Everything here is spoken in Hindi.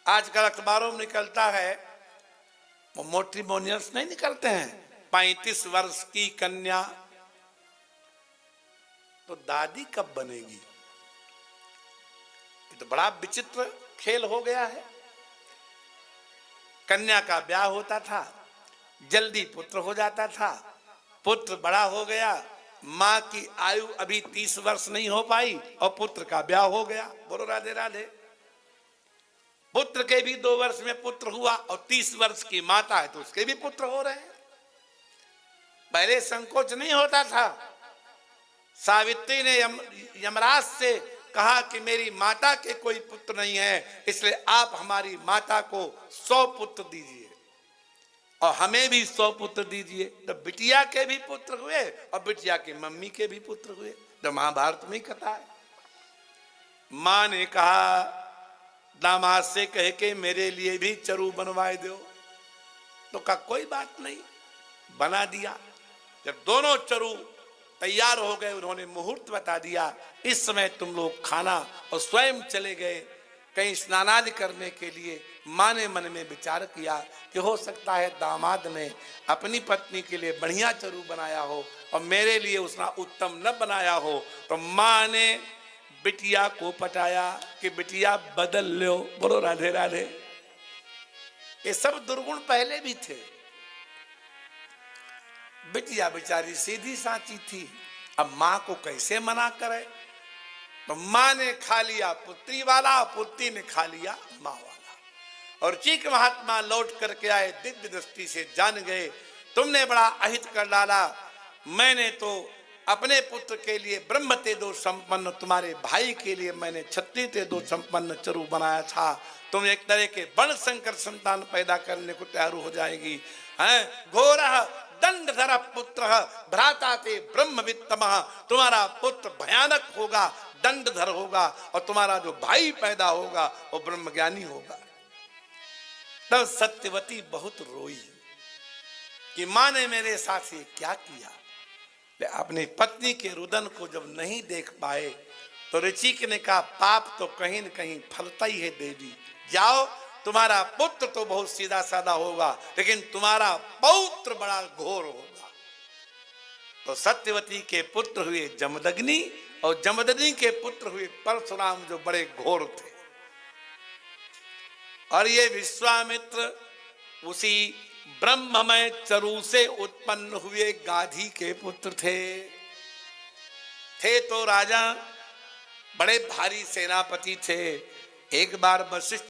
आजकल अखबारों में निकलता है, वो मैट्रिमोनियल्स नहीं निकलते हैं, 35 वर्ष की कन्या तो दादी कब बनेगी। ये तो बड़ा विचित्र खेल हो गया है। कन्या का ब्याह होता था, जल्दी पुत्र हो जाता था, पुत्र बड़ा हो गया, मां की आयु अभी 30 वर्ष नहीं हो पाई और पुत्र का ब्याह हो गया। बोलो राधे राधे। पुत्र के भी 2 वर्ष में पुत्र हुआ और 30 वर्ष की माता है तो उसके भी पुत्र हो रहे हैं। पहले संकोच नहीं होता था। सावित्री ने यमराज से कहा कि मेरी माता के कोई पुत्र नहीं है, इसलिए आप हमारी माता को 100 पुत्र दीजिए और हमें भी 100 पुत्र दीजिए। तो बिटिया के भी पुत्र हुए और बिटिया की मम्मी के भी पुत्र हुए। तो महाभारत में ही कथा है। मां ने कहा दामाद से कह के मेरे लिए भी चरु बनवाए दो। तो कहा कोई बात नहीं, बना दिया। जब दोनों चरु तैयार हो गए, उन्होंने मुहूर्त बता दिया, इस समय तुम लोग खाना, और स्वयं चले गए कहीं स्नानादि करने के लिए। मां ने मन में विचार किया कि हो सकता है दामाद ने अपनी पत्नी के लिए बढ़िया चरु बनाया हो और मेरे लिए उसने उत्तम न बनाया हो। तो मां ने बिटिया को पटाया कि बिटिया बदल लो। बोलो राधे राधे। ये सब दुर्गुण पहले भी थे। बिटिया बेचारी सीधी साची थी, अब मां को कैसे मना करे। तो मां ने खा लिया पुत्री वाला, पुत्री ने खा लिया मां वाला। और चीक महात्मा लौट करके आए, दिव्य दृष्टि से जान गए तुमने बड़ा अहित कर डाला। मैंने तो अपने पुत्र के लिए ब्रह्म तेजो संपन्न, तुम्हारे भाई के लिए मैंने क्षत्रिय तेजो संपन्न चरु बनाया था। तुम एक तरह के वर्ण संकर संतान पैदा करने को तैयार हो जाएगी। घोरः दंडधर पुत्र भ्राता ते ब्रह्मवित्तमः, तुम्हारा पुत्र भयानक होगा, दंडधर होगा, और तुम्हारा जो भाई पैदा होगा वो ब्रह्मज्ञानी होगा। तब सत्यवती बहुत रोई कि मां ने मेरे साथ ये क्या किया। अपनी पत्नी के रुदन को जब नहीं देख पाए तो ऋचिक ने कहा पाप तो कहीं न कहीं फलता ही है देवी, जाओ, तुम्हारा पुत्र तो बहुत सीधा साधा होगा लेकिन तुम्हारा पौत्र बड़ा घोर होगा। तो सत्यवती के पुत्र हुए जमदग्नि और जमदग्नि के पुत्र हुए परशुराम, जो बड़े घोर थे। और ये विश्वामित्र उसी ब्रह्ममय चरु से उत्पन्न हुए गाधी के पुत्र थे तो राजा बड़े भारी सेनापति थे। एक बार वशिष्ठ